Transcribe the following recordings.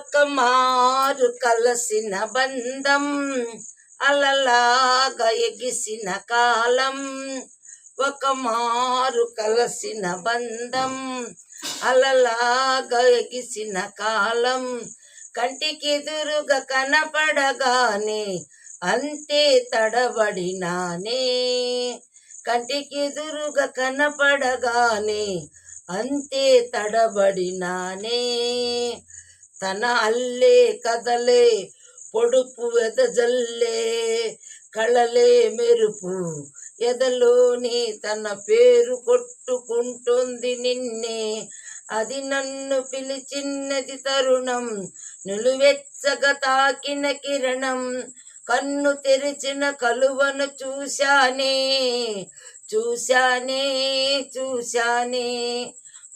ఒక్క మారు కలసిన బంధం అలలాగా ఎగిసిన కాలం. ఒక మారు కలసిన బంధం అలలాగా ఎగిసిన కాలం. కంటికెదురుగా కనపడగానే అంతే తడబడినానే. కంటికెదురుగా కనపడగానే అంతే తడబడినానే. తన అల్లే కదలే పొడుపు వెదజల్లే కళలే మెరుపు ఎదలోని తన పేరు కొట్టుకుంటుంది నిన్నే. అది నన్ను పిలిచిన్నది తరుణం నిలువెచ్చగా తాకిన కిరణం. కన్ను తెరిచిన కలువను చూశానే చూశానే చూశానే.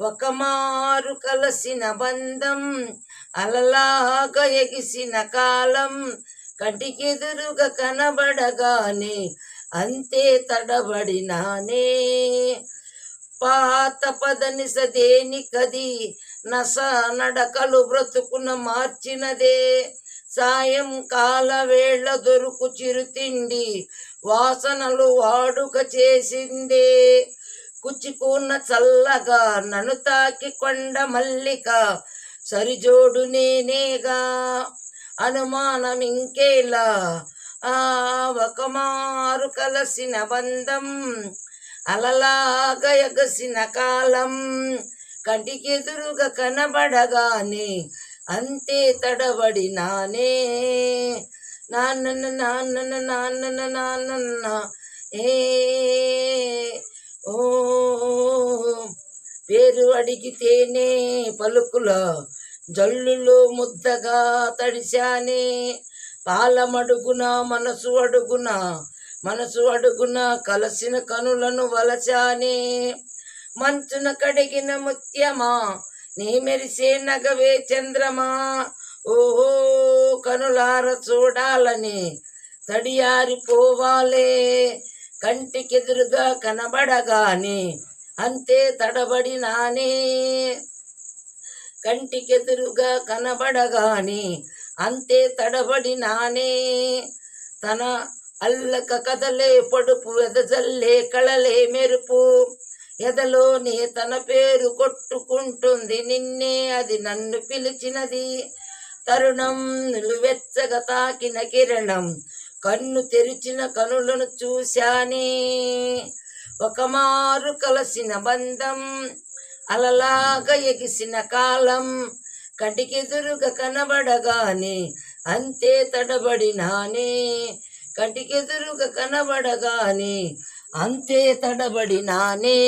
ఒక మారు కలసిన బంధం అలలాగా ఎగిసిన కాలం. కంటికెదురుగా కనబడగానే అంతే తడబడినానే. పాత పదని సదేనికది నస నడకలు బ్రతుకున మార్చినదే. సాయంకాల వేళ దొరుకు చిరుతిండి వాసనలు వాడుక చేసిందే. కుచికూన చల్లగా నన్ను తాకి కొండ మల్లిక సరిజోడు నేనేగా. అనుమానం ఇంకేలా ఒక మారు కలసిన బంధం అలలాగా ఎగసిన కాలం. కంటికెదురుగా కనబడగానే అంతే తడబడినానే. నాన్న నాన్న నాన్న నాన్న ఏ ఓ పేరు అడిగితేనే పలుకుల జల్లులో ముద్దగా తడిశానే. పాలమడుగున మనసు అడుగున కలసిన కనులను వలచానే. మంచున కడిగిన ముత్యమా నీ మెరిసే నగవే చంద్రమా. ఓహో కనులార చూడాలని తడియారిపోవాలే. కంటికెదురుగా కనబడగానే అంతే తడబడినానే. కంటికెదురుగా కనబడగానే అంతే తడబడినానే. తన అల్లక కదలే పొడుపు వెదజల్లే కళలే మెరుపు ఎదలోనే తన పేరు కొట్టుకుంటుంది నిన్నే. అది నన్ను పిలిచినది తరుణం నిలువెచ్చగా తాకిన కిరణం. కన్ను తెరిచిన కనులను చూశానే. ఒక మారు కలసిన బంధం అలలాగా ఎగిసిన కాలం. కంటికెదురుగా కనబడగానే అంతే తడబడినానే. కంటికెదురుగా కనబడగానే అంతే తడబడినానే.